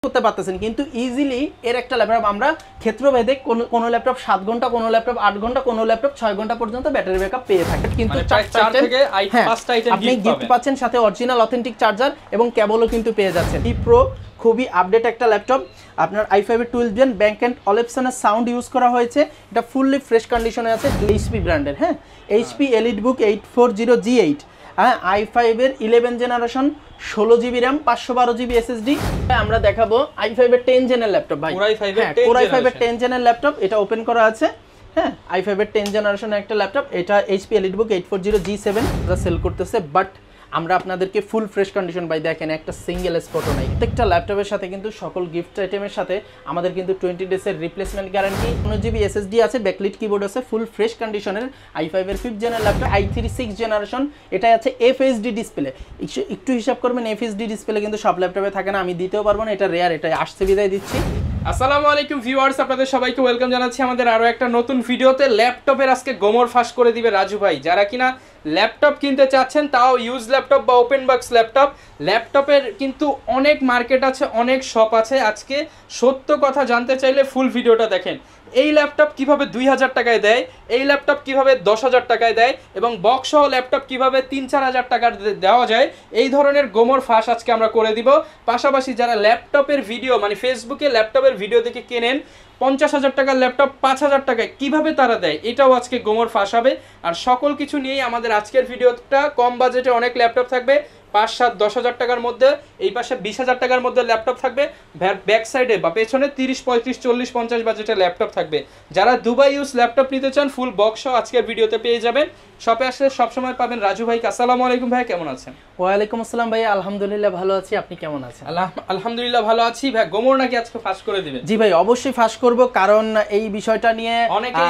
করতে পারতেছেন, কিন্তু ইজিলি এর একটা ল্যাপটপ আমরা ক্ষেত্রভেদে কোনো ল্যাপটপ 7 ঘন্টা, কোনো ল্যাপটপ 8 ঘন্টা, কোনো ল্যাপটপ 6 ঘন্টা পর্যন্ত ব্যাটারি ব্যাকআপ পেয়ে থাকে। কিন্তু আপনি গিফট পাচ্ছেন সাথে অরিজিনাল অথেন্টিক চার্জার এবং কেবলও কিন্তু পেয়ে যাচ্ছেন। ই প্রো খুবই আপডেট একটা ল্যাপটপ, আপনার i5 এর 12 জেন ব্যাক এন্ড অলেপসনের সাউন্ড ইউজ করা হয়েছে। এটা ফুললি ফ্রেশ কন্ডিশনে আছে, এইচপি ব্র্যান্ডের। হ্যাঁ, এইচপি এলিটবুক 840G8, হ্যাঁ, i5 এর 11 generation, 16 GB RAM, 512 GB SSD. আমরা দেখাবো i5 এর 10 জেনের ল্যাপটপ ভাই, Core i5 এর 10 জেনের ল্যাপটপ। এটা ওপেন করা আছে। হ্যাঁ, i5 এর 10 জেনারেশনের একটা ল্যাপটপ। এটা এইচপি এলিটবুক 840G7 সেল করতেছে, বাট আমরা আপনাদেরকে ফুল ফ্রেশ কন্ডিশন বাই দেখেন একটা সিঙ্গেল স্পটও নাই। প্রত্যেকটা ল্যাপটপের সাথে কিন্তু সকল গিফট আইটেমের সাথে আমাদের কিন্তু 20 ডেজের রিপ্লেসমেন্ট গ্যারান্টি, 1 জিবি এসএসডি আছে, ব্যাকলিট কিবোর্ড আছে, ফুল ফ্রেশ কন্ডিশনের i5 এর 5th general laptop, i3 6 generation. এটা আছে এফএসডি ডিসপ্লে। একটু হিসাব করবেন, এফএসডি ডিসপ্লে কিন্তু সব ল্যাপটপে থাকে না, আমি দিতেও পারবো না, এটা রেয়ার, এটা আসছে বিদায় দিচ্ছি। আসসালামু আলাইকুম ভিউয়ার্স, আপনাদের সবাইকে ওয়েলকাম জানাচ্ছি আমাদের আরো একটা নতুন ভিডিওতে। ল্যাপটপের আজকে গোমর ফাঁস করে দিবে রাজু ভাই। যারা কিনা ল্যাপটপ কিনতে চাচ্ছেন, তাও ইউজ ল্যাপটপ বা ওপেন বক্স ল্যাপটপ, ল্যাপটপের কিন্তু অনেক মার্কেট আছে, অনেক শপ আছে। আজকে সত্য কথা জানতে চাইলে ফুল ভিডিওটা দেখেন। এই ল্যাপটপ কিভাবে 2000 টাকায় দেয়, এই ল্যাপটপ কিভাবে 10,000 টাকায় দেয়, এবং বক্স সহ ল্যাপটপ কিভাবে 3-4 হাজার টাকার দেওয়া যায়, এই ধরনের গোমর ফাঁস আজকে আমরা করে দিব। পাশাপাশি যারা ল্যাপটপের ভিডিও মানে ফেসবুকে ল্যাপটপের ভিডিও দেখে কেনেন, 50,000 টাকার ল্যাপটপ 5,000 টাকায় কিভাবে তারা দেয়, এটাও আজকে গোমর ফাঁস হবে। আর সকল কিছু নিয়েই আমাদের আজকের ভিডিওটা। কম বাজেটে অনেক ল্যাপটপ থাকবে, 5-7-10 হাজার টাকার মধ্যে, এই পাশে 20,000 টাকার মধ্যে ল্যাপটপ থাকবে, ব্যাক সাইডে বা পেছনে 30-35-40-50 বাজেটের ল্যাপটপ থাকবে। যারা দুবাই ইউজ ল্যাপটপ নিতে চান, ফুল বক্স আজকের ভিডিওতে পেয়ে যাবেন। শপে আসলে সবসময় পাবেন রাজু ভাইকে। আসসালামু আলাইকুম ভাই, কেমন আছেন? ওয়ালাইকুম আসসালাম ভাই, আলহামদুলিল্লাহ ভালো আছি, আপনি কেমন আছেন? আলহামদুলিল্লাহ ভালো আছি ভাই। গোমর নাকি আজকে ফাঁস করে দিবেন? জি ভাই, অবশ্যই ফাঁস করব, কারণ এই বিষয়টা নিয়ে অনেকেই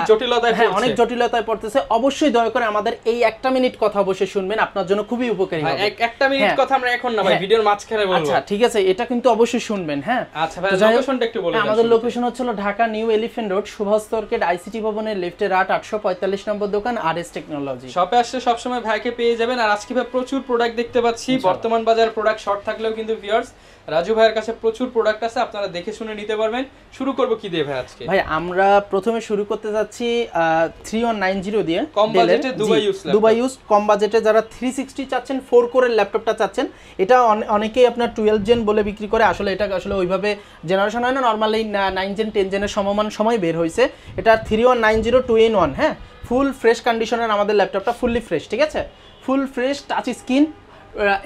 অনেক জটিলতায় পড়তেছে। অবশ্যই দয়া করে আমাদের এই একটা মিনিট কথা অবশ্যই শুনবেন, আপনার জন্য খুবই উপকারী হবে। একটা মিনিট কথা আমরা এখন না ভাই, ভিডিওর মাঝখানে বলবো। আচ্ছা ঠিক আছে, এটা কিন্তু অবশ্যই শুনবেন। হ্যাঁ আচ্ছা ভাই, লোকেশনটা একটু বলুন। আমাদের লোকেশন হচ্ছে Dhaka new elephant road, Subhash market, ICT ভবনের লেফটে 845 নম্বর দোকান, আরএস টেকনোলজি। শপে আসলে সবসময় ভাইকে পেয়ে যাবেন। আর আজকে ভাই প্রচুর প্রোডাক্ট দেখতে পাচ্ছি। বর্তমান বাজার প্রোডাক্ট শর্ট থাকলেও কিন্তু ভিউয়ার্স, রাজু ভাইয়ের কাছে প্রচুর প্রোডাক্ট আছে, আপনারা দেখে শুনে নিতে পারবেন। শুরু করব কি দিয়ে ভাই আজকে? ভাই আমরা প্রথমে শুরু করতে যাচ্ছি 3190 দিয়ে, কম বাজেটে দুবাই ইউজ কম বাজেটে যারা 360 চাচ্ছেন, 4 কোরের ল্যাপটপটা চাচ্ছেন। এটা অনেকেই আপনার 12 জেন বলে বিক্রি করে, আসলে এটা আসলে ওইভাবে জেনারেশন হয় না, নরমালি 9 জেন 10 জেনের সমমান সময় বের হয়েছে। এটা 3190 2-in-1। হ্যাঁ, ফুল ফ্রেশ কন্ডিশনের আমাদের ল্যাপটপটা, ফুললি ফ্রেশ, ঠিক আছে, ফুল ফ্রেশ টাচ স্ক্রিন।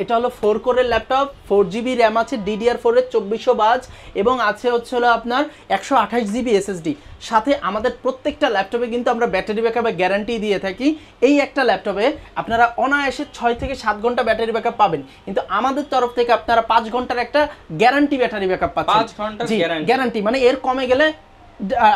এটা হলো 4 কোরের ল্যাপটপ, 4 জিবি র্যাম আছে, DDR4 এর 2400 এবং আছে হচ্ছে হলো আপনার 128 জিবি এসএসডি। সাথে আমাদের প্রত্যেকটা ল্যাপটপে কিন্তু আমরা ব্যাটারি ব্যাকআপের গ্যারান্টি দিয়ে থাকি। এই একটা ল্যাপটপে আপনারা অনায়াসে 6 থেকে 7 ঘন্টা ব্যাটারি ব্যাকআপ পাবেন, কিন্তু আমাদের তরফ থেকে আপনারা 5 ঘন্টার একটা গ্যারান্টি ব্যাটারি ব্যাকআপ পাচ্ছেন। 5 ঘন্টার গ্যারান্টি, মানে এর কমে গেলে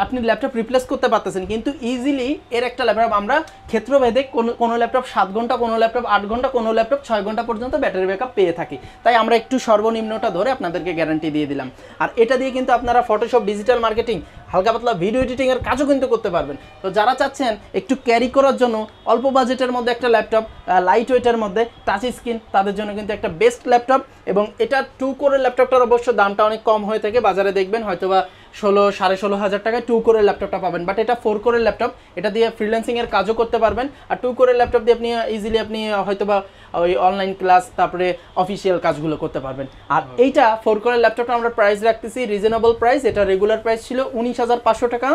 আপনি ল্যাপটপ রিপ্লেস করতে পারতেছেন, কিন্তু ইজিলি এর একটা ল্যাপটপ আমরা ক্ষেত্রভেদে কোনো ল্যাপটপ 7 ঘন্টা, কোনো ল্যাপটপ 8 ঘন্টা, কোনো ল্যাপটপ 6 ঘন্টা পর্যন্ত ব্যাটারি ব্যাকআপ পেয়ে থাকি। তাই আমরা একটু সর্বনিম্নটা ধরে আপনাদেরকে গ্যারান্টি দিয়ে দিলাম। আর এটা দিয়ে কিন্তু আপনারা ফটোশপ, ডিজিটাল মার্কেটিং, হালকা পাতলা ভিডিও এডিটিং এর কাজও কিন্তু করতে পারবেন। তো যারা চাচ্ছেন একটু ক্যারি করার জন্য অল্প বাজেটের মধ্যে একটা ল্যাপটপ, লাইট ওয়েটের মধ্যে, টাচ স্ক্রিন, তাদের জন্য কিন্তু একটা বেস্ট ল্যাপটপ। এবং এটা 2 কোরের ল্যাপটপটার অবশ্য দামটা অনেক কম হয়ে থাকে, বাজারে দেখবেন হয়তোবা 16-16.5 হাজার টাকায় 2 কোরের ল্যাপটপটা পাবেন, বাট এটা 4 কোরের ল্যাপটপ। এটা দিয়ে ফ্রিল্যান্সিং এর কাজও করতে পারবেন। আর 2 কোরের ল্যাপটপ দিয়ে আপনি ইজিলি আপনি হয়তোবা ওই অনলাইন ক্লাস, তারপরে অফিসিয়াল কাজগুলো করতে পারবেন। আর এইটা 4 কোরের ল্যাপটপটা আমরা প্রাইস রাখতেছি রিজনেবল প্রাইস। এটা রেগুলার প্রাইস ছিল 19,500 টাকা,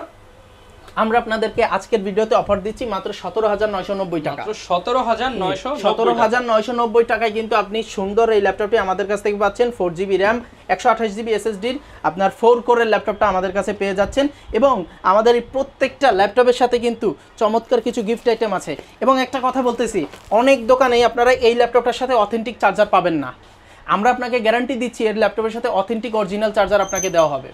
আমরা আপনাদেরকে আজকের ভিডিওতে অফার দিচ্ছি মাত্র 17,990 টাকা। 17,990 টাকায় কিন্তু আপনি সুন্দর এই ল্যাপটপটি আমাদের কাছ থেকে পাচ্ছেন। 4 জিবি র্যাম, 128 জিবি এসএসডির আপনার 4 কোরের ল্যাপটপটা আমাদের কাছে পেয়ে যাচ্ছেন। এবং আমাদের এই প্রত্যেকটা ল্যাপটপের সাথে কিন্তু চমৎকার কিছু গিফট আইটেম আছে। এবং একটা কথা বলতেছি, অনেক দোকানেই আপনারা এই ল্যাপটপটার সাথে অথেন্টিক চার্জার পাবেন না। আমরা আপনাকে গ্যারান্টি দিচ্ছি এর ল্যাপটপের সাথে অথেন্টিক অরিজিনাল চার্জার আপনাকে দেওয়া হবে।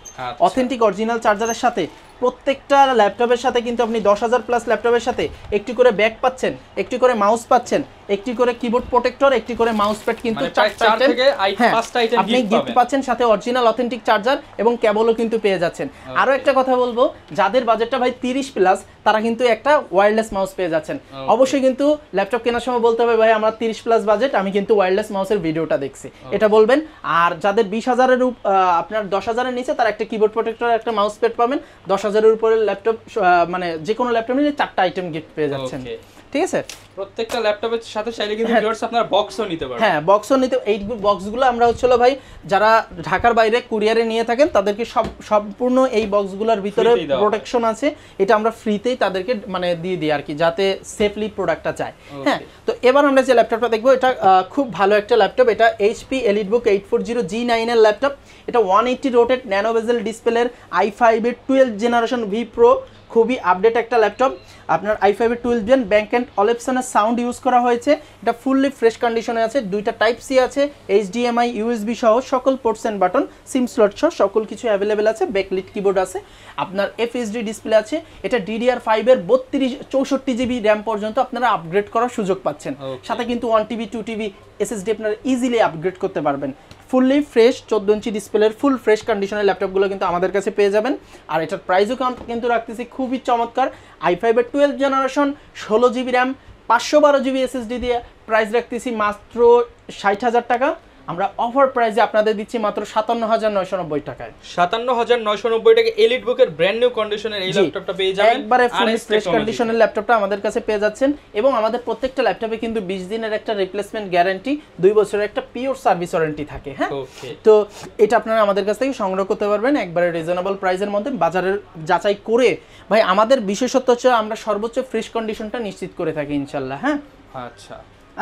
অথেন্টিক অরিজিনাল চার্জারের সাথে প্রত্যেকটা ল্যাপটপের সাথে কিন্তু আপনি 10,000 প্লাস ল্যাপটপের সাথে একটি করে ব্যাগ পাচ্ছেন, একটি করে মাউস পাচ্ছেন, একটি করে কিবোর্ড প্রোটেক্টর, একটি করে মাউস প্যাড, কিন্তু 4 থেকে 5টা আইটেম আপনি গিফট পাচ্ছেন, সাথে অরিজিনাল অথেন্টিক চার্জার এবং কেবলও কিন্তু পেয়ে যাচ্ছেন। আরো একটা কথা বলবো, যাদের বাজেটটা ভাই 30 প্লাস তারা কিন্তু একটা ওয়্যারলেস মাউস পেয়ে যাচ্ছেন। অবশ্যই কিন্তু ল্যাপটপ কেনার সময় বলতে হবে ভাই আমার 30 প্লাস বাজেট, আমি কিন্তু ওয়্যারলেস মাউসের ভিডিওটা দেখছি, এটা বলবেন। আর যাদের 20,000-এর আপনার 10,000-এর নিচে তারা একটা কিবোর্ড প্রোটেক্টর, একটা মাউস প্যাড পাবেন। 10,000-এর উপরে ল্যাপটপ মানে যে কোনো ল্যাপটপ নিলে 4টা আইটেম গিফট পেয়ে যাচ্ছেন, ঠিক আছে? প্রত্যেকটা ল্যাপটপের সাথে চাইলে কিন্তু ভিউয়ার্স আপনারা বক্সও নিতে পারবেন। হ্যাঁ, বক্সও নিতে। এই বক্সগুলো আমরা হচ্ছিল ভাই যারা ঢাকার বাইরে কুরিয়ারে নিয়ে থাকেন তাদেরকে সম্পূর্ণ এই বক্সগুলোর ভিতরে প্রোটেকশন আছে, এটা আমরা ফ্রিতেই তাদেরকে মানে দিয়ে দিই আর কি, যাতে সেফলি প্রোডাক্টটা যায়। হ্যাঁ, তো এবার আমরা যে ল্যাপটপটা দেখবো এটা খুব ভালো একটা ল্যাপটপ। এটা HP EliteBook 840 G9 এর ল্যাপটপ। এটা 180 রোটেট ন্যানো বেজেল ডিসপ্লের i5-এর 12th জেনারেশন V Pro, খুবই আপডেট একটা ল্যাপটপ। আপনার i5-এর 12th জেন ব্যাক এন্ড অলেপসনের সাউন্ড ইউজ করা হয়েছে। এটা ফুললি ফ্রেশ কন্ডিশনে আছে, 2টা টাইপ সি আছে, HDMI USB সহ সকল ports and button, SIM slot সহ সকল কিছু অ্যাভেলেবেল আছে। ব্যাকলিট কিবোর্ড আছে, আপনার FHD ডিসপ্লে আছে। এটা DDR5-এর 64 GB র্যাম পর্যন্ত আপনারা আপগ্রেড করার সুযোগ পাচ্ছেন। সাথে কিন্তু 1 TB 2 TB SSD আপনারা ইজিলি আপগ্রেড করতে পারবেন। ফুললি ফ্রেশ 14 ইঞ্চি ডিসপ্লের ফুল ফ্রেশ কন্ডিশনের ল্যাপটপগুলো কিন্তু আমাদের কাছে পেয়ে যাবেন। আর এটার প্রাইসও কিন্তু রাখতেছি খুবই চমৎকার। i5-এর 12th generation 16 GB RAM 512 GB SSD দিয়ে প্রাইস রাখতেছি মাত্র 60,000 টাকা। আমরা অফার প্রাইসে আপনাদের দিচ্ছি মাত্র 57,990 টাকায়। 57,990 টাকা EliteBook এর ব্র্যান্ড নিউ কন্ডিশনের এই ল্যাপটপটা পেয়ে যাবেন, একবারে ফুল ফ্রেশ কন্ডিশনের ল্যাপটপটা আমাদের কাছে পেয়ে যাচ্ছেন। এবং আমাদের প্রত্যেকটা ল্যাপটপে কিন্তু 20 দিনের একটা রিপ্লেসমেন্ট গ্যারান্টি, 2 বছরের একটা পিওর সার্ভিস ওয়ারেন্টি থাকে। হ্যাঁ, তো এটা আপনারা আমাদের কাছ থেকে সংগ্রহ করতে পারবেন একবারে রিজনেবল প্রাইসের মধ্যে, বাজারের যাচাই করে। ভাই আমাদের বিশেষত্ব হচ্ছে আমরা সর্বোচ্চ ফ্রেশ কন্ডিশনটা নিশ্চিত করে থাকি ইনশাআল্লাহ। হ্যাঁ,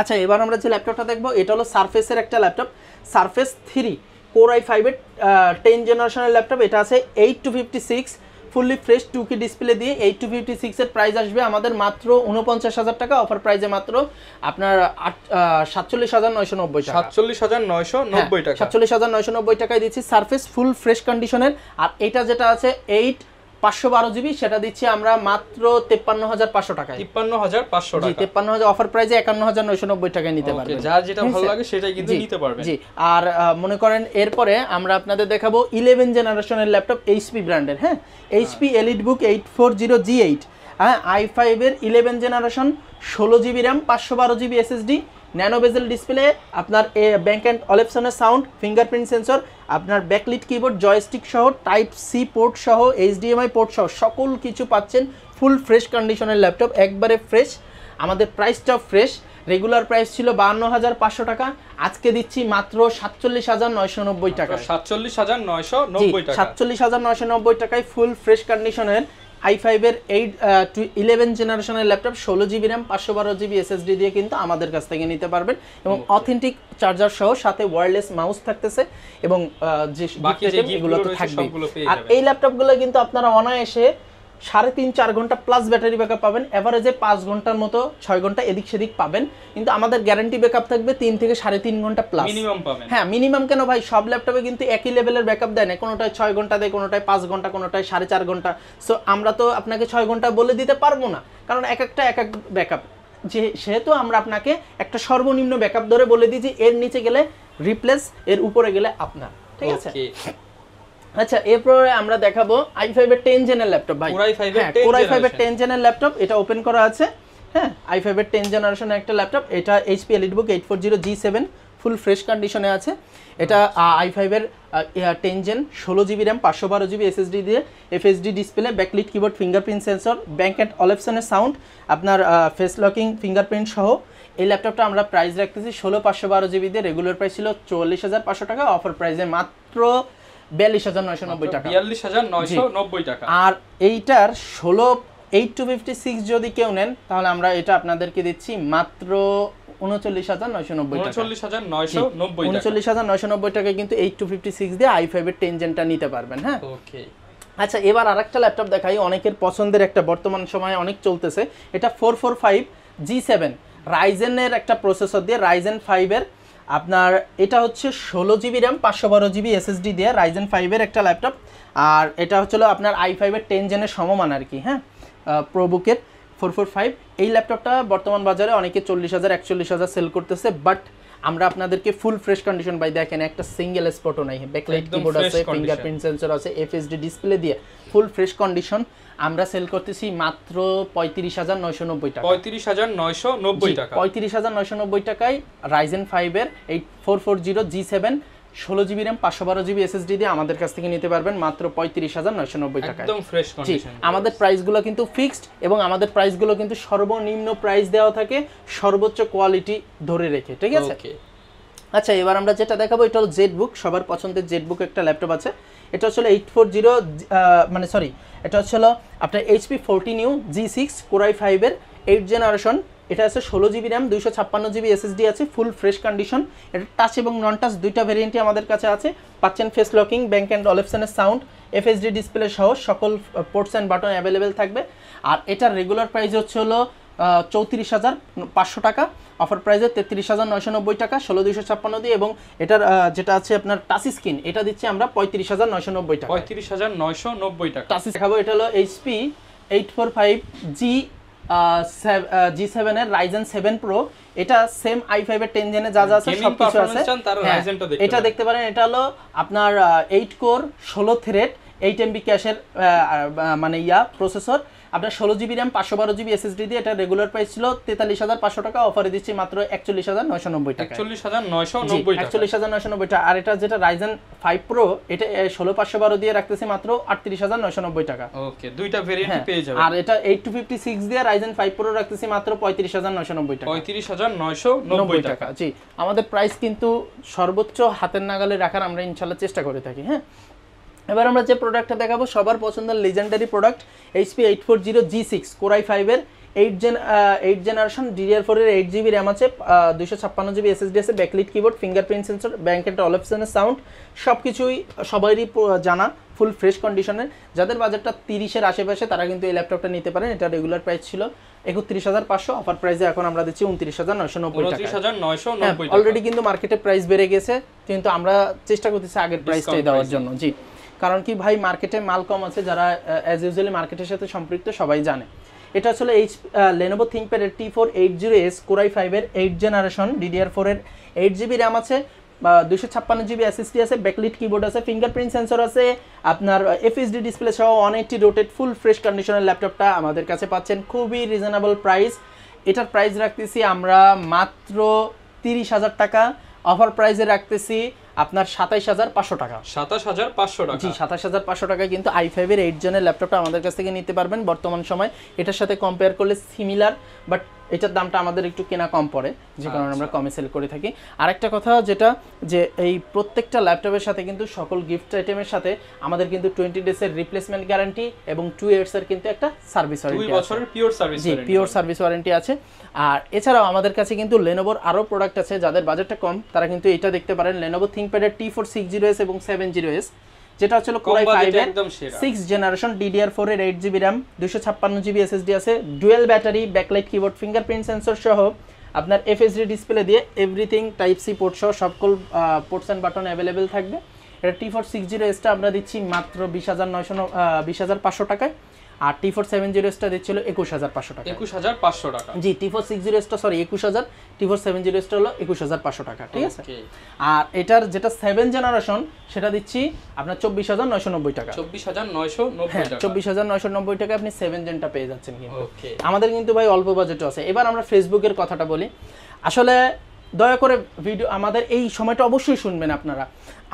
আচ্ছা এবার আমরা যে ল্যাপটপটা দেখবো এটা হলো সারফেসের একটা ল্যাপটপ, সারফেস 3 Core i5-এর 10 জেনারেশনের ল্যাপটপ। এটা আছে 8-256 ফুললি ফ্রেশ 2K ডিসপ্লে দিয়ে। 8-256 এর প্রাইস আসবে আমাদের মাত্র 49,000 টাকা। অফার প্রাইসে মাত্র আপনার 47,990 টাকা। 47,990 টাকা, 47,990 টাকায় দিচ্ছি সারফেস ফুল ফ্রেশ কন্ডিশনের। আর এটা যেটা আছে 512 GB সেটা দিচ্ছি আমরা মাত্র 53,500 টাকায়। 53,500 টাকা, 53,000 অফার প্রাইসে 51,990 টাকায় নিতে পারবেন। যার যেটা ভালো লাগে সেটাই কিন্তু নিতে পারবেন। জি, আর মনে করেন এরপরে আমরা আপনাদের দেখাবো 11 জেনারেশনের ল্যাপটপ HP ব্র্যান্ডের। হ্যাঁ, HP EliteBook 840 G8, হ্যাঁ, i5-এর 11 generation 16 GB RAM 512 GB SSD, nano bezel display, আপনার ব্যাক এন্ড অলেপসনের সাউন্ড, ফিঙ্গারপ্রিন্ট সেন্সর, আপনার ব্যাকলিট কিবোর্ড, জয়স্টিক সহ, টাইপ সি পোর্ট সহ, HDMI পোর্ট সহ সকল কিছু পাচ্ছেন। ফুল ফ্রেশ কন্ডিশনের ল্যাপটপ, একবারে ফ্রেশ। আমাদের প্রাইসটাও ফ্রেশ। রেগুলার প্রাইস ছিল 52,500 টাকা, আজকে দিচ্ছি মাত্র 47,990 টাকা। 47,990 টাকা, 47,990 টাকায় ফুল ফ্রেশ কন্ডিশনের i5-এর 11 জেনারেশনের laptop 16 GB RAM 512 GB SSD দিয়ে কিন্তু আমাদের কাছ থেকে নিতে পারবেন। এবং অথেন্টিক চার্জার সহ সাথে ওয়্যারলেস মাউস থাকতেছে এবং যে এগুলো তো থাকবে। আর এই ল্যাপটপগুলো কিন্তু আপনারা অনায়াসে 3.5-4 ঘন্টা প্লাস ব্যাটারি ব্যাকআপ পাবেন, এভারেজে 5 ঘন্টার মতো 6 ঘন্টা এদিক সেদিক পাবেন। কিন্তু আমাদের গ্যারান্টি ব্যাকআপ থাকবে 3 থেকে 3.5 ঘন্টা প্লাস মিনিমাম পাবেন। হ্যাঁ, মিনিমাম কেন ভাই, সব ল্যাপটপে কিন্তু একই লেভেলের ব্যাকআপ দেয় না, কোনোটায় 6 ঘন্টা দেয়, কোনোটায় 5 ঘন্টা, কোনোটায় 4.5 ঘন্টা। সো আমরা তো আপনাকে 6 ঘন্টা বলে দিতে পারবো না, কারণ এক একটা এক এক ব্যাকআপ। সেহেতু আমরা আপনাকে একটা সর্বনিম্ন ব্যাকআপ ধরে বলে দিই যে এর নিচে গেলে রিপ্লেস, এর উপরে গেলে আপনার, ঠিক আছে? আচ্ছা, এরপরে আমরা দেখাবো i5-এর 10 জেনের ল্যাপটপ। ভাই Core i5-এর 10 জেনের ল্যাপটপ, এটা ওপেন করা আছে। হ্যাঁ, i5-এর 10 জেনারেশনের একটা ল্যাপটপ। এটা HP EliteBook 840 G7 full fresh কন্ডিশনে আছে। এটা i5-এর 10 gen 16 GB RAM 512 GB SSD দিয়ে, FHD display, backlit keyboard, fingerprint sensor, Bang and অলেপসনের সাউন্ড, আপনার ফেস লকিং ফিঙ্গারপ্রিন্ট সহ। এই ল্যাপটপটা আমরা প্রাইস রাখতেছি 16,512 GB দিয়ে। রেগুলার প্রাইস ছিল 44,500 টাকা, অফার প্রাইসে মাত্র 42,990 টাকা। 42,990 টাকা। আর এইটার 8-256 যদি কেউ নেন তাহলে আমরা এটা আপনাদেরকে দিচ্ছি মাত্র 39,990 টাকা। 39,990 টাকায় কিন্তু 8-256 দিয়ে i5-এর 10 জেনটা নিতে পারবেন। হ্যাঁ, ওকে। আচ্ছা, এবার আরেকটা ল্যাপটপ দেখাই, অনেকের পছন্দের একটা, বর্তমান সময়ে অনেক চলতেছে। এটা 445 G7 রাইজেনের একটা প্রসেসর দিয়ে, রাইজেন 5-এর আপনার এটা হচ্ছে 16GB RAM 512GB SSD দিয়ে Ryzen 5 এর একটা ল্যাপটপ। আর এটা হচ্ছিল আপনার i5 এর 10 জেনের সমমান আর কি, হ্যাঁ, প্রোবুকের 445। এই ল্যাপটপটা বর্তমান বাজারে অনেকে 40,000 41,000 সেল করতেছে, বাট আমরা আপনাদেরকে ফুল ফ্রেশ কন্ডিশন বাই দেখেন, একটা সিঙ্গেল স্পটও নাই, ব্যাকলাইট কিবোর্ড আছে, ফিঙ্গারপ্রিন্ট সেন্সর আছে, FHD ডিসপ্লে দিয়ে ফুল ফ্রেশ কন্ডিশন আমরা সেল করতেছি মাত্র 35,990 টাকা। 35,990 টাকা। 35,990 টাকায় Ryzen 5 এর 8440 G7 16GB RAM 512GB SSD দিয়ে আমাদের কাছ থেকে নিতে পারবেন মাত্র 35,990 টাকা, একদম ফ্রেশ কন্ডিশন। আমাদের প্রাইসগুলো কিন্তু ফিক্সড এবং আমাদের প্রাইসগুলো কিন্তু সর্বনিম্ন প্রাইস দেওয়া থাকে সর্বোচ্চ কোয়ালিটি ধরে রেখে, ঠিক আছে? আচ্ছা, এবার আমরা যেটা দেখাবো এটা হলো জেটবুক, সবার পছন্দের জেটবুক একটা ল্যাপটপ আছে। এটা হচ্ছে 840 এটা হচ্ছে আপনার HP 14U G6 Core i5 এর 8 জেনারেশন। এটা আছে 16GB RAM 256GB SSD আছে, ফুল ফ্রেশ কন্ডিশন। এটা টাচ এবং নন টাচ দুইটা ভেরিয়েন্টই আমাদের কাছে আছে। পাচ্ছেন ফেস লকিং, ব্যাংক অ্যান্ড অলিপসনের সাউন্ড, FHD ডিসপ্লে সহ সকল পোর্টস অ্যান্ড বাটন অ্যাভেলেবেল থাকবে। আর এটার রেগুলার প্রাইস হচ্ছে 34,500 টাকা, অফার প্রাইসে 33,990 টাকা 16,256 দিয়ে, এবং এটার যেটা আছে আপনার টাচ স্ক্রিন এটা দিচ্ছি আমরা 35,990 টাকা। 35,990 টাকা। টাচ দেখাবো, এটা হলো HP 845G G7 এর Ryzen 7 Pro। এটা সেম i5 এর 10 জেনে যা যা আছে সব কিছু আছে। এটা দেখতে পারেন, এটা হলো আপনার 8 কোর 16 থ্রেড 8MB ক্যাশের মানে প্রসেসর। আপনার 16GB RAM 512GB SSD দিয়ে এটা রেগুলার প্রাইস ছিল 43,500 টাকা, অফারে দিচ্ছি মাত্র 41,990 টাকা। 41,990 টাকা। আর এটা যেটা Ryzen 5 Pro এটা 16,512 দিয়ে রাখতেছি মাত্র 38,990 টাকা। ওকে, দুইটা ভেরিয়েন্ট পেয়ে যাবেন। আর এটা 8256 দিয়ে Ryzen 5 Pro রাখতেছি মাত্র 35,990 টাকা। 35,990 টাকা। জি, আমাদের প্রাইস কিন্তু সর্বোচ্চ হাতের নাগালে রাখার আমরা ইনশাআল্লাহ চেষ্টা করে থাকি, হ্যাঁ। এবার আমরা যে প্রোডাক্টটা দেখাবো সবার পছন্দের legendary product HP 840 G6 Core i5 এর 8 জেনারেশন DDR4 এর 8GB RAM আছে, 256GB SSD আছে, backlight keyboard, fingerprint sensor, Bang and অলিপসনের সাউন্ড, সবকিছুই সবারই জানা, ফুল ফ্রেশ কন্ডিশনের। যাদের বাজেটটা 30-এর আশেপাশে তারা কিন্তু এই ল্যাপটপটা নিতে পারেন। এটা রেগুলার প্রাইস ছিল 31,500, অফার প্রাইসে এখন আমরা দিচ্ছি 29,990 টাকা। 29,990 টাকা। অলরেডি কিন্তু মার্কেটে প্রাইস বেড়ে গেছে, কিন্তু আমরা চেষ্টা করতেছি আগের প্রাইসটাই দেওয়ার জন্য। জি, কারণ কি ভাই, মার্কেটে মাল কম আছে, যারা অ্যাজ ইউজুয়ালি মার্কেটের সাথে সম্পৃক্ত সবাই জানে। এটা আসলে Lenovo ThinkPad এর T480S Core i5 এর 8 জেনারেশন DDR4 এর 8GB RAM আছে, 256GB SSD আছে, ব্যাকলাইট কিবোর্ড আছে, ফিঙ্গারপ্রিন্ট সেন্সর আছে, আপনার FHD ডিসপ্লে সহ 180 রোটেট ফুল ফ্রেশ কন্ডিশনের ল্যাপটপটা আমাদের কাছে পাচ্ছেন খুবই রিজনেবল প্রাইস। এটার প্রাইস রাখতেছি আমরা মাত্র 30,000 টাকা, অফার প্রাইসে রাখতেছি আপনার 27,500 টাকা। 27,500 টাকা। জি, 27,500 টাকায় কিন্তু i5 এর 8 জেনের ল্যাপটপটা আমাদের কাছ থেকে নিতে পারবেন। বর্তমান সময় এটার সাথে কম্পেয়ার করলে সিমিলার, বাট এটার দামটা আমাদের একটু কেনা কম পড়ে, যে কারণে আমরা কমে সেল করে থাকি। আরেকটা কথা যেটা, যে এই প্রত্যেকটা ল্যাপটপের সাথে কিন্তু সকল গিফট আইটেমের সাথে আমাদের কিন্তু 20 ডেজের রিপ্লেসমেন্ট গ্যারান্টি এবং 2 ইয়ার্স এর কিন্তু একটা সার্ভিস ওয়ারেন্টি আছে। 2 বছরের পিওর সার্ভিস ওয়ারেন্টি। জি, পিওর সার্ভিস ওয়ারেন্টি আছে। আর এছাড়াও আমাদের কাছে কিন্তু Lenovoর আরো প্রোডাক্ট আছে, যাদের বাজেটটা কম তারা কিন্তু এটা দেখতে পারেন, Lenovo ThinkPad এর T460S এবং 70S, যেটা হচ্ছে Core i5 এর 6 জেনারেশন DDR4 এর 8GB RAM 256GB SSD আছে, dual battery, backlight keyboard, fingerprint sensor সহ আপনার FHD ডিসপ্লে দিয়ে এভরিথিং টাইপ সি পোর্ট সহ সকল পোর্টস এন্ড বাটন অ্যাভেলেবেল থাকবে। এটা T460S টা আমরা দিচ্ছি মাত্র 20,500 টাকায়, আর T470S টা দিচ্ছিল 21,500 টাকা। 21,500 টাকা। জি, T460S টা সরি 21,000, T470S টা হলো 21,500 টাকা, ঠিক আছে। আর এটার যেটা 7 জেনারেশন সেটা দিচ্ছি আপনার 24,990 টাকা। 24,990 টাকা। 24,990 টাকা আপনি 7 জেনটা পেয়ে যাচ্ছেন। কিন্তু আমাদের কিন্তু ভাই অল্প বাজেটও আছে। এবার আমরা ফেসবুকের কথাটা বলি। আসলে দয়া করে ভিডিও আমাদের এই সময়টা অবশ্যই শুনবেন আপনারা।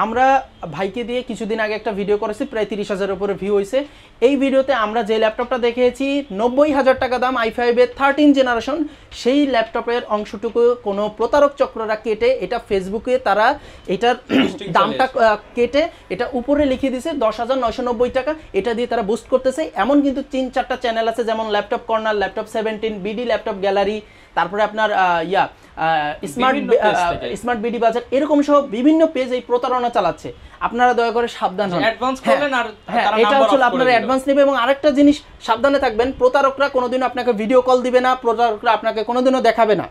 আমরা ভাইকে দিয়ে কিছুদিন আগে একটা ভিডিও করেছি, প্রায় 30,000 উপরে ভিউ হয়েছে। এই ভিডিওতে আমরা যে ল্যাপটপটা দেখিয়েছি 90,000 টাকা দাম i5 এর 13 জেনারেশন, সেই ল্যাপটপের অংশটুকু কোনো প্রতারক চক্ররা কেটে এটা ফেসবুকে তারা এটার দামটা কেটে এটা উপরে লিখে দিয়েছে 10,990 টাকা। এটা দিয়ে তারা বুস্ট করতেছে। এমন কিন্তু 3-4টা চ্যানেল আছে, যেমন laptop corner, laptop 17, BD laptop gallery, তারপরে আপনার স্মার্ট বিডি বাজার, এরকম সহ বিভিন্ন পেজ এই প্রতারণা চালাচ্ছে। আপনারা দয়া করে সাবধান হন। অ্যাডভান্স করবেন আর এটা হচ্ছে আপনারা অ্যাডভান্স নেবে। এবং আরেকটা জিনিস সাবধানে থাকবেন, প্রতারকরা কোনোদিনও আপনাকে ভিডিও কল দিবে না, প্রতারকরা আপনাকে কোনোদিনও দেখাবে না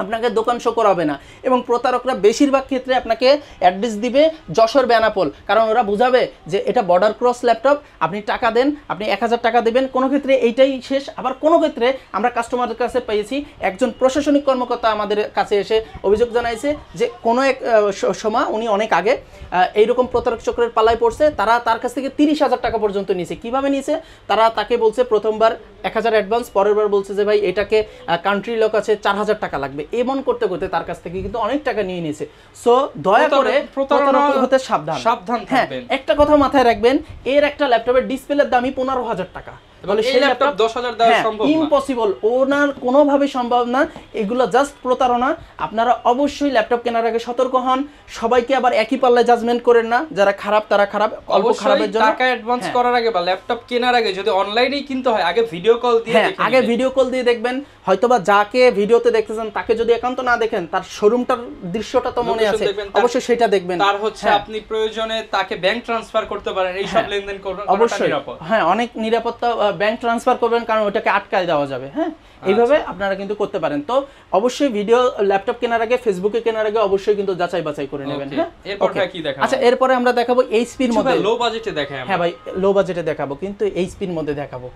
আপনাকে দোকান শো করাবে না, এবং প্রতারকরা বেশিরভাগ ক্ষেত্রে আপনাকে অ্যাড্রেস দিবে যশোর বেনাপোল, কারণ ওরা বুঝাবে যে এটা বর্ডার ক্রস ল্যাপটপ, আপনি টাকা দেন, আপনি 1000 টাকা দেবেন, কোনো ক্ষেত্রে এইটাই শেষ। আবার কোনো ক্ষেত্রে আমরা কাস্টমারের কাছে পেয়েছি একজন প্রশাসনিক কর্মকর্তা আমাদের কাছে এসে অভিযোগ জানাইছে যে কোনো এক সময় উনি অনেক আগে এইরকম প্রতারক চক্রের পাল্লায় পড়ছে, তারা তার কাছ থেকে 30,000 টাকা পর্যন্ত নিয়েছে। কীভাবে নিয়েছে? তারা তাকে বলছে প্রথমবার 1000 অ্যাডভান্স, পরের বার বলছে যে ভাই এটাকে কান্ট্রি লক আছে 4000 টাকা লাগবে, এমন করতে করতে তার কাছ থেকে কিন্তু অনেক টাকা নিয়ে নিয়েছে। সো দয়া করে প্রতারণা হতে সাবধান থাকবেন। একটা কথা মাথায় রাখবেন, এর একটা ল্যাপটপের ডিসপ্লের দামই 15,000 টাকা, তাহলে সেই ল্যাপটপ 10,000 দেওয়া সম্ভব না, ইম্পসিবল, ওনার কোনোভাবে সম্ভব না। এগুলো জাস্ট প্রতারণা। আপনারা অবশ্যই ল্যাপটপ কেনার আগে সতর্ক হন। সবাইকে আবার একই পাল্লায় জাজমেন্ট করেন না, যারা খারাপ তারা খারাপ, অল্প খারাপের জন্য টাকা অ্যাডভান্স করার আগে বা ল্যাপটপ কেনার আগে যদি অনলাইনেই কিনতে হয় আগে ভিডিও কল দিয়ে দেখেন, আগে ভিডিও কল দিয়ে দেখবেন। হয়তোবা যাকে ভিডিওতে দেখতেছেন তাকে যদি একান্ত না দেখেন, তার শোরুমটার দৃশ্যটা তো মনে আছে, অবশ্যই সেটা দেখবেন। তার হচ্ছে আপনি প্রয়োজনে তাকে ব্যাংক ট্রান্সফার করতে পারেন, এই সব লেনদেন করবেন অবশ্যই। হ্যাঁ, অনেক নিরাপত্তা, ব্যাংক ট্রান্সফার করবেন, কারণ ওটাকে আটকায় দেওয়া যাবে। হ্যাঁ, এইভাবে আপনারা কিন্তু করতে পারেন। তো অবশ্যই ভিডিও ল্যাপটপ কেনার আগে, ফেসবুকে কেনার আগে অবশ্যই কিন্তু যাচাই বাছাই করে নেবেন। হ্যাঁ, এরপর কি দেখাবো? আচ্ছা, এরপরে আমরা দেখাবো এইচপির মধ্যে, লো বাজেটে দেখাই। হ্যাঁ ভাই, লো বাজেটে দেখাবো, কিন্তু এইচপির মধ্যে দেখাবো।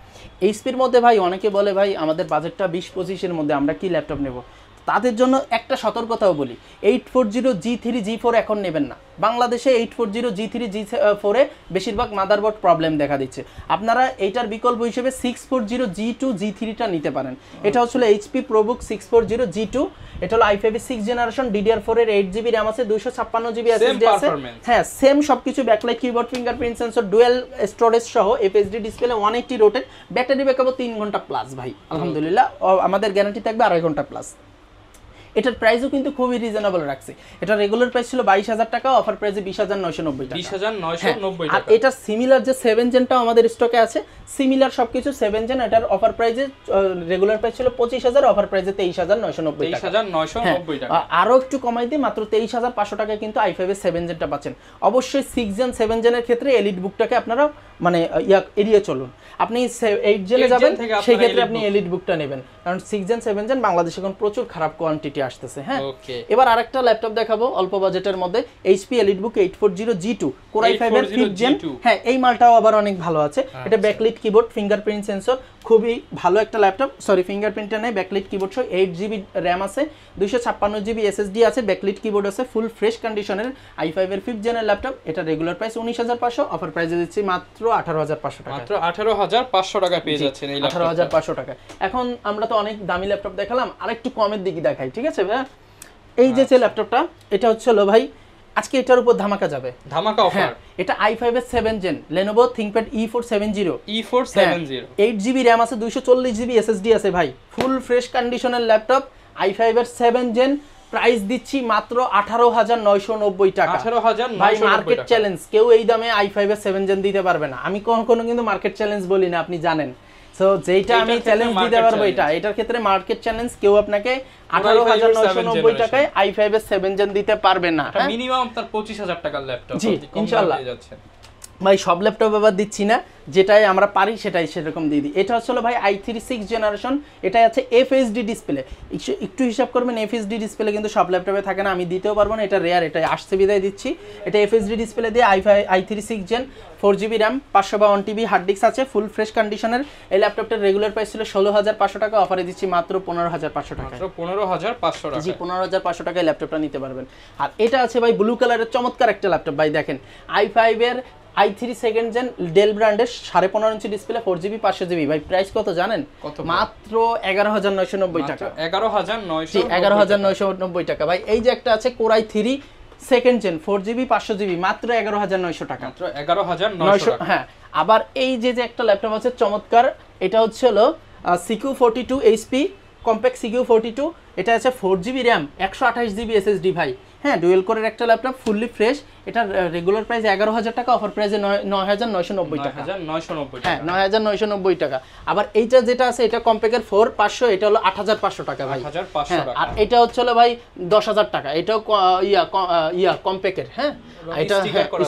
এইচপির মধ্যে ভাই অনেকে বলে ভাই আমাদের বাজেটটা 20-25 মধ্যে, আমরা কি ল্যাপটপ নেব? তাদের জন্য একটা সতর্কতাও বলি, 840 G3 G4 এখন নেবেন না। বাংলাদেশে 840 G3 G4 এ বেশিরভাগ মাদারবোর্ড প্রবলেম দেখা দিচ্ছে। আপনারা এইটার বিকল্প হিসেবে 640 G2 G3টা নিতে পারেন। এটা হচ্ছে এইচপি প্রোবুক 640 G2, এটা হলো i5 এর 6th জেনারেশন, DDR4 এর 8GB RAM আছে, 256GB SSD আছে। হ্যাঁ, সেম সবকিছু, backlight keyboard, fingerprint sensor, dual storage সহ, FHD display, 180 rotate, battery backup 3 ঘন্টা প্লাস ভাই, আলহামদুলিল্লাহ। আমাদের গ্যারান্টি থাকবে 2.5 ঘন্টা প্লাস। এটার প্রাইসও কিন্তু খুবই রিজনেবল রাখছে। এটা রেগুলার প্রাইস ছিল 22,000 টাকা, অফার প্রাইসে 20,990 টাকা। 20,990 টাকা। আর এটা সিমিলার যে 7 জেনটাও আমাদের স্টকে আছে, সিমিলার সবকিছু 7 জেন, এটার অফার প্রাইসে রেগুলার প্রাইস ছিল 25,000, অফার প্রাইসে 23,990 টাকা। 23,990 টাকা। আরো একটু কমাই দিয়ে মাত্র 23,500 টাকায় কিন্তু i5 এর 7 জেনটা পাচ্ছেন। অবশ্যই 6 জেন 7 জেনের ক্ষেত্রে এলিট বুকটাকে আপনারা মানে এড়িয়ে চলুন। আপনি 8 জেনে যাবেন, সেই ক্ষেত্রে আপনি এলিট বুকটা নেবেন, কারণ 6 জেন 7 জেন বাংলাদেশে এখন প্রচুর খারাপ কোয়ান্টিটি আসতেছে। হ্যাঁ, এবার আরেকটা ল্যাপটপ দেখাবো অল্প বাজেটের মধ্যে, HP EliteBook 840 G2 Core i5 এর 5th জেন। হ্যাঁ, এই মালটাও আবার অনেক ভালো আছে। এটা ব্যাকলাইট কিবোর্ড, ফিঙ্গারপ্রিন্ট সেন্সর, খুবই ভালো একটা ল্যাপটপ। সরি, ফিঙ্গারপ্রিন্টটা নেই, ব্যাকলাইট কিবোর্ড সহ 8GB RAM আছে, 256GB SSD আছে, ব্যাকলাইট কিবোর্ড আছে, ফুল ফ্রেশ কন্ডিশনের i5 এর 5th জেনের ল্যাপটপ। এটা রেগুলার প্রাইস 19,500, অফার প্রাইসে দিচ্ছি মাত্র 18,500 টাকা। মাত্র 18,500 টাকা পেয়ে যাচ্ছেন এই ল্যাপটপটা। 18,500 টাকা। এখন আমরা তো অনেক দামি ল্যাপটপ দেখালাম, আরেকটু কমের দিকে দেখাই, ঠিক আছে ভাই? এই যে ল্যাপটপটা, এটা হচ্ছে হলো ভাই আজকে এটার উপর ধামাকা যাবে, ধামাকা অফার। এটা i5 এর 7 gen Lenovo ThinkPad E470, 8GB RAM আছে, 240GB SSD আছে ভাই, ফুল ফ্রেশ কন্ডিশনের ল্যাপটপ, i5 এর 7 জেন। প্রাইস দিচ্ছি মাত্র 18,990 টাকা। 18,990 ভাই, মার্কেট চ্যালেঞ্জ, কেউ এই দামে i5 এর 7 জেন দিতে পারবে না। আমি কখনো কিন্তু মার্কেট চ্যালেঞ্জ বলি না, আপনি জানেন। সো যেটা আমি চ্যালেঞ্জ দিতে পারবো এটার ক্ষেত্রে মার্কেট চ্যালেঞ্জ, কেউ আপনাকে 18,990 টাকায় i5 এর 7 জেন দিতে পারবে না। মিনিমাম তার 25,000 টাকার ল্যাপটপ। জি, ইনশাআল্লাহ ভাই, সব ল্যাপটপ আবার দিচ্ছি না, যেটাই আমরা পারি সেটাই সেরকম দিয়ে দিই। এটা হচ্ছে ভাই i3 6th জেনারেশন, এটা আছে FHD ডিসপ্লে। একটু হিসাব করবেন, FHD ডিসপ্লে কিন্তু সব ল্যাপটপে থাকে না, আমি দিতেও পারবো না, এটা রেয়ার, এটা আসছে বিদায় দিচ্ছি। এটা FHD ডিসপ্লে দিয়ে i3 6 gen, 4GB RAM, 552 TB hard disk আছে, ফুল ফ্রেশ কন্ডিশনের। এই ল্যাপটপটার রেগুলার প্রাইস ছিল 16,500 টাকা, অফারে দিচ্ছি মাত্র 15,500 টাকা। মাত্র 15,500 টাকা। জি, 15,500 টাকায় ল্যাপটপটা নিতে পারবেন। আর এটা আছে ভাই ব্লু কালারের চমৎকার একটা ল্যাপটপ ভাই, দেখেন i5 এর i3 2nd জেন ডেল ব্র্যান্ডের 15.5 ইঞ্চি ডিসপ্লে, 4GB 500GB। ভাই প্রাইস কত জানেন? মাত্র 11,990 টাকা। 11,990 টাকা ভাই। এই যে একটা আছে Core i3 2nd gen 4GB 500GB, মাত্র 11,900 টাকা। মাত্র 11,900 টাকা। হ্যাঁ, আবার এই যে একটা ল্যাপটপ আছে চমৎকার, এটা হচ্ছে হলো CQ42 HP কম্প্যাক্ট CQ42, এটা আছে 4GB RAM, 128GB SSD ভাই। হ্যাঁ, ডুয়েল কোরের একটা ল্যাপটপ, ফুললি ফ্রেশ, এটা রেগুলার প্রাইস 11000 টাকা, অফার প্রাইসে 9990 টাকা। 9990 হ্যাঁ 9990 টাকা। আবার এইটা যেটা আছে এটা কম্প্যাকের 4500, এটা হলো 8500 টাকা ভাই। 8500 টাকা। আর এটা হচ্ছে হলো ভাই 10000 টাকা। এটাও কম্প্যাকের, হ্যাঁ এটা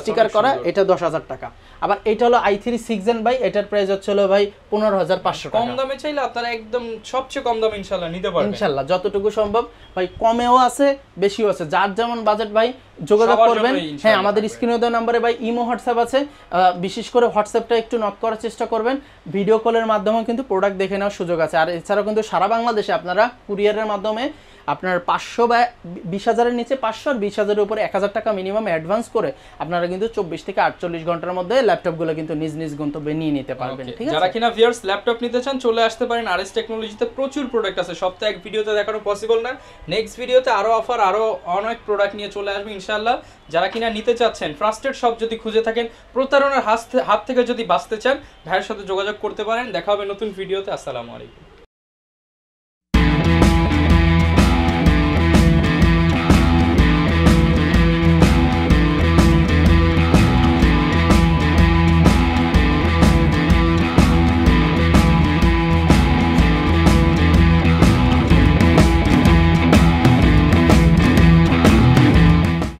স্টিকার করা, এটা 10000 টাকা। আবার এটা হলো i3 6 Gen ভাই, এটার প্রাইস হচ্ছে হলো ভাই 15500 টাকা। কম দামে চাইলে আপনারা একদম সবচেয়ে কম দামে ইনশাআল্লাহ নিতে পারবেন। ইনশাআল্লাহ যতটুকু সম্ভব ভাই, কমেও আছে বেশিও আছে, যার যেমন বাজেট ভাই যোগাযোগ করবেন। হ্যাঁ আমাদের স্ক্রিনে দেওয়া নম্বরে ভাই ইমো হোয়াটসঅ্যাপ আছে, বিশেষ করে হোয়াটসঅ্যাপটা একটু নক করার চেষ্টা করবেন। ভিডিও কলের মাধ্যমেও কিন্তু প্রোডাক্ট দেখে নেওয়ার সুযোগ আছে। আর এছাড়াও কিন্তু সারা বাংলাদেশে আপনারা কুরিয়ারের মাধ্যমে আপনার 500 বা 20000-এর নিচে 500 আর 20000-এর উপরে 1000 টাকা মিনিমাম অ্যাডভান্স করে আপনারা কিন্তু 24 থেকে 48 ঘন্টার মধ্যে ল্যাপটপগুলো কিন্তু নিজ নিজ গন্তব্যে নিয়ে নিতে পারবেন। ঠিক আছে, যারা কিনা ভিউয়ার্স ল্যাপটপ নিতে চান চলে আসতে পারেন আরএস টেকনোলজিতে। প্রচুর প্রোডাক্ট আছে, সব তো এক ভিডিওতে দেখানো পসিবল না। নেক্সট ভিডিওতে আরো অফার, আরো অনেক প্রোডাক্ট নিয়ে চলে আসবে ইনশাআল্লাহ। যারা কিনা নিতে চাচ্ছেন, ট্রাস্টেড শপ যদি খুঁজে থাকেন, প্রতারণার হাত থেকে যদি বাঁচতে চান, ভাইয়ের সাথে যোগাযোগ করতে পারেন। দেখা হবে নতুন ভিডিওতে। আসসালামু আলাইকুম।